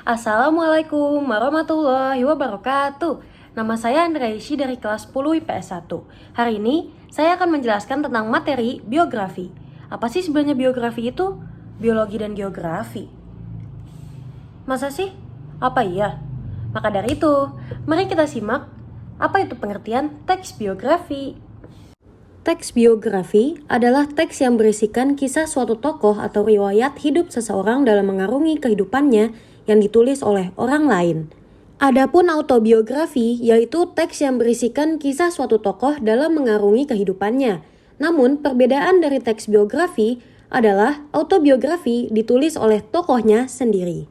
Assalamualaikum warahmatullahi wabarakatuh. Nama saya Andraisy dari kelas 10 IPS 1. Hari ini saya akan menjelaskan tentang materi biografi. Apa sih sebenarnya biografi itu? Biologi dan geografi. Masa sih? Apa iya? Maka dari itu, mari kita simak apa itu pengertian teks biografi. Teks biografi adalah teks yang berisikan kisah suatu tokoh atau riwayat hidup seseorang dalam mengarungi kehidupannya yang ditulis oleh orang lain. Adapun autobiografi yaitu teks yang berisikan kisah suatu tokoh dalam mengarungi kehidupannya. Namun perbedaan dari teks biografi adalah autobiografi ditulis oleh tokohnya sendiri.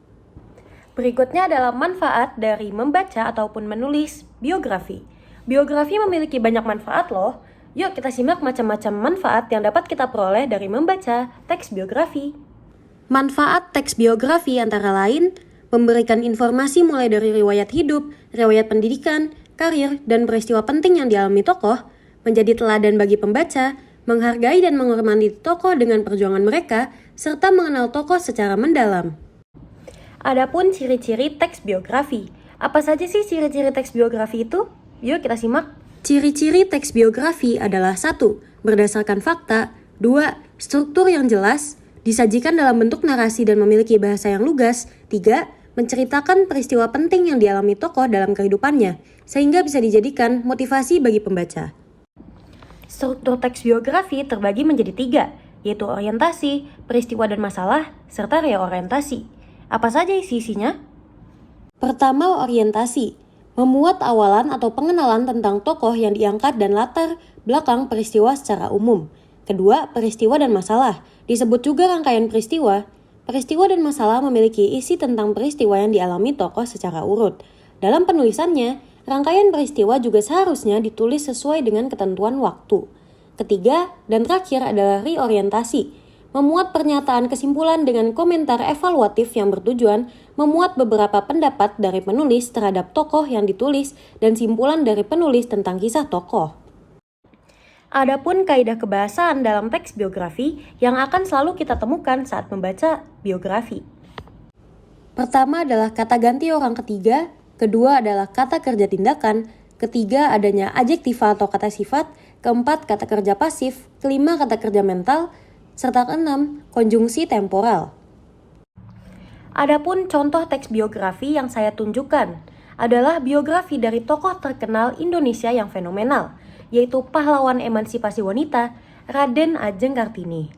Berikutnya adalah manfaat dari membaca ataupun menulis biografi. Biografi memiliki banyak manfaat loh. Yuk kita simak macam-macam manfaat yang dapat kita peroleh dari membaca teks biografi. Manfaat teks biografi antara lain memberikan informasi mulai dari riwayat hidup, riwayat pendidikan, karir, dan peristiwa penting yang dialami tokoh, menjadi teladan bagi pembaca, menghargai dan menghormati tokoh dengan perjuangan mereka, serta mengenal tokoh secara mendalam. Adapun ciri-ciri teks biografi. Apa saja sih ciri-ciri teks biografi itu? Yuk kita simak. Ciri-ciri teks biografi adalah 1. Berdasarkan fakta. 2. Struktur yang jelas, disajikan dalam bentuk narasi dan memiliki bahasa yang lugas. 3. Menceritakan peristiwa penting yang dialami tokoh dalam kehidupannya, sehingga bisa dijadikan motivasi bagi pembaca. Struktur teks biografi terbagi menjadi 3, yaitu orientasi, peristiwa dan masalah, serta reorientasi. Apa saja isinya? Pertama, orientasi. Memuat awalan atau pengenalan tentang tokoh yang diangkat dan latar belakang peristiwa secara umum. Kedua, peristiwa dan masalah. Disebut juga rangkaian peristiwa. Peristiwa dan masalah memiliki isi tentang peristiwa yang dialami tokoh secara urut. Dalam penulisannya, rangkaian peristiwa juga seharusnya ditulis sesuai dengan ketentuan waktu. Ketiga dan terakhir adalah reorientasi. Memuat pernyataan kesimpulan dengan komentar evaluatif yang bertujuan memuat beberapa pendapat dari penulis terhadap tokoh yang ditulis dan simpulan dari penulis tentang kisah tokoh. Adapun kaidah kebahasaan dalam teks biografi yang akan selalu kita temukan saat membaca biografi. Pertama adalah kata ganti orang ketiga, kedua adalah kata kerja tindakan, ketiga adanya adjektiva atau kata sifat, keempat kata kerja pasif, kelima kata kerja mental, serta keenam, konjungsi temporal. Adapun contoh teks biografi yang saya tunjukkan adalah biografi dari tokoh terkenal Indonesia yang fenomenal, yaitu pahlawan emansipasi wanita Raden Ajeng Kartini.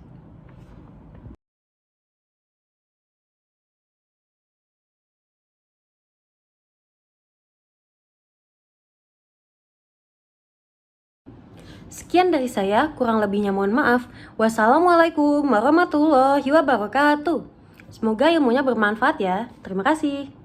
Sekian dari saya, kurang lebihnya mohon maaf. Wassalamualaikum warahmatullahi wabarakatuh. Semoga ilmunya bermanfaat ya. Terima kasih.